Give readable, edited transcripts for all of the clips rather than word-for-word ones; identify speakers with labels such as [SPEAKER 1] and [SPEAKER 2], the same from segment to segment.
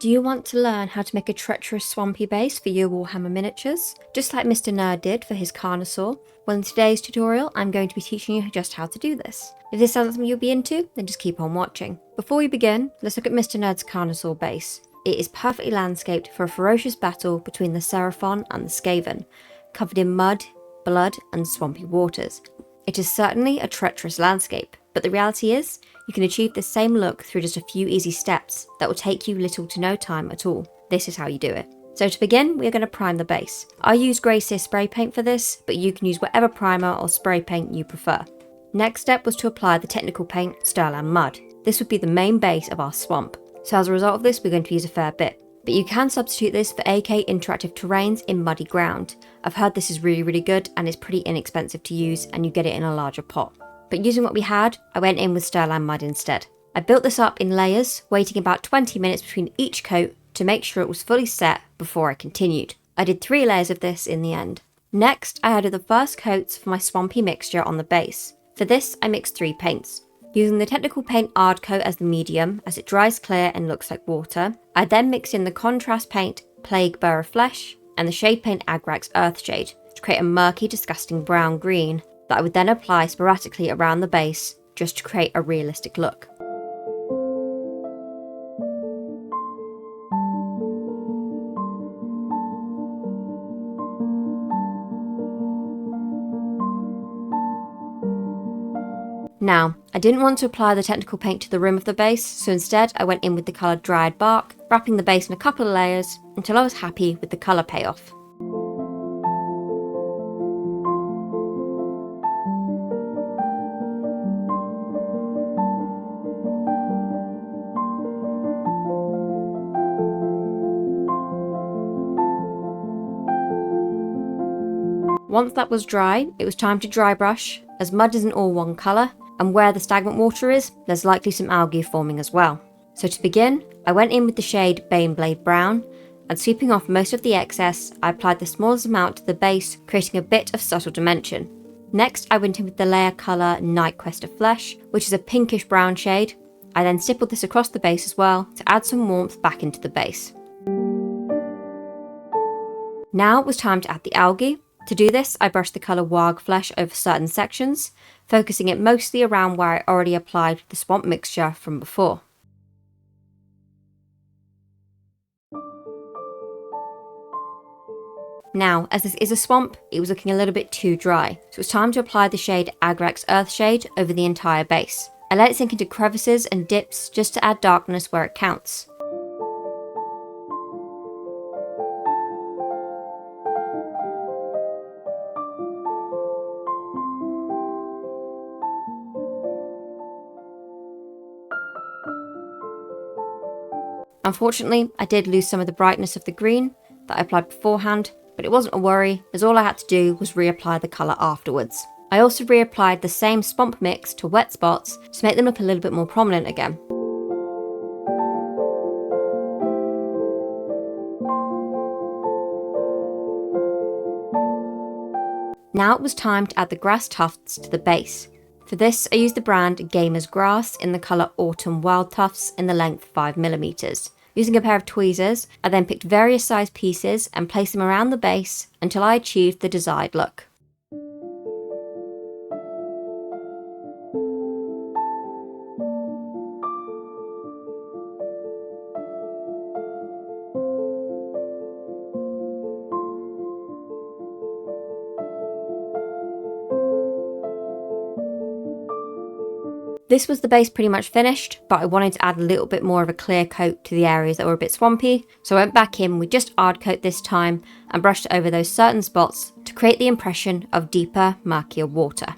[SPEAKER 1] Do you want to learn how to make a treacherous swampy base for your Warhammer miniatures, just like Mr. Nerd did for his Carnosaur? Well, in today's tutorial, I'm going to be teaching you just how to do this. If this sounds something you'll be into, then just keep on watching. Before we begin, let's look at Mr. Nerd's Carnosaur base. It is perfectly landscaped for a ferocious battle between the Seraphon and the Skaven, covered in mud, blood, and swampy waters. It is certainly a treacherous landscape, but the reality is, you can achieve the same look through just a few easy steps that will take you little to no time at all. This is how you do it. So to begin, we are going to prime the base. I use Grey Seer spray paint for this, but you can use whatever primer or spray paint you prefer. Next step was to apply the technical paint Stirland Mud. This would be the main base of our swamp. So as a result of this, we're going to use a fair bit. But you can substitute this for AK interactive terrains in muddy ground. I've heard this is really good and it's pretty inexpensive to use and you get it in a larger pot. But using what we had, I went in with Stirland Mud instead. I built this up in layers, waiting about 20 minutes between each coat to make sure it was fully set before I continued. I did 3 layers of this in the end. Next, I added the first coats for my swampy mixture on the base. For this, I mixed 3 paints. Using the technical paint Ardcoat as the medium, as it dries clear and looks like water, I then mixed in the contrast paint Plaguebearer Flesh and the shade paint Agrax Earthshade to create a murky, disgusting brown-green that I would then apply sporadically around the base just to create a realistic look. Now, I didn't want to apply the technical paint to the rim of the base, so instead I went in with the coloured Dryad bark, wrapping the base in a couple of layers until I was happy with the colour payoff. Once that was dry, it was time to dry brush, as mud isn't all one colour, and where the stagnant water is, there's likely some algae forming as well. So to begin, I went in with the shade Baneblade Brown, and sweeping off most of the excess, I applied the smallest amount to the base, creating a bit of subtle dimension. Next, I went in with the layer colour Knight-Questor Flesh, which is a pinkish brown shade. I then stippled this across the base as well, to add some warmth back into the base. Now it was time to add the algae. To do this, I brushed the colour Waagh flesh over certain sections, focusing it mostly around where I already applied the swamp mixture from before. Now, as this is a swamp, it was looking a little bit too dry, so it was time to apply the shade Agrax Earthshade over the entire base. I let it sink into crevices and dips just to add darkness where it counts. Unfortunately, I did lose some of the brightness of the green that I applied beforehand, but it wasn't a worry, as all I had to do was reapply the colour afterwards. I also reapplied the same swamp mix to wet spots to make them look a little bit more prominent again. Now it was time to add the grass tufts to the base. For this, I used the brand Gamer's Grass in the colour Autumn Wild Tufts in the length 5mm. Using a pair of tweezers, I then picked various sized pieces and placed them around the base until I achieved the desired look. This was the base pretty much finished, but I wanted to add a little bit more of a clear coat to the areas that were a bit swampy, so I went back in with just Ardcoat this time and brushed over those certain spots to create the impression of deeper, murkier water.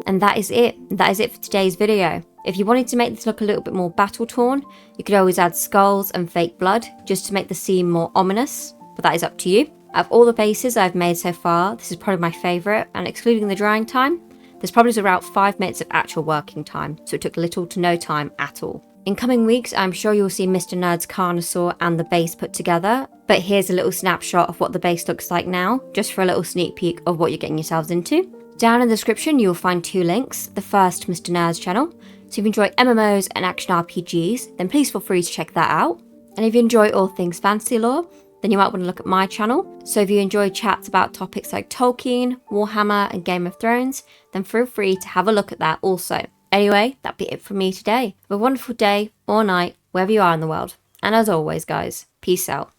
[SPEAKER 1] And that is it. That is it for today's video. If you wanted to make this look a little bit more battle-torn, you could always add skulls and fake blood, just to make the scene more ominous, but that is up to you. Out of all the bases I've made so far, this is probably my favourite, and excluding the drying time, there's probably around 5 minutes of actual working time, so it took little to no time at all. In coming weeks, I'm sure you'll see Mr. Nerd's Carnosaur and the base put together, but here's a little snapshot of what the base looks like now, just for a little sneak peek of what you're getting yourselves into. Down in the description, you'll find 2 links. The first, Mr. Nerd's channel. So if you enjoy MMOs and action RPGs, then please feel free to check that out. And if you enjoy all things fantasy lore, then you might want to look at my channel. So if you enjoy chats about topics like Tolkien, Warhammer and Game of Thrones, then feel free to have a look at that also. Anyway, that'd be it from me today. Have a wonderful day or night, wherever you are in the world. And as always, guys, peace out.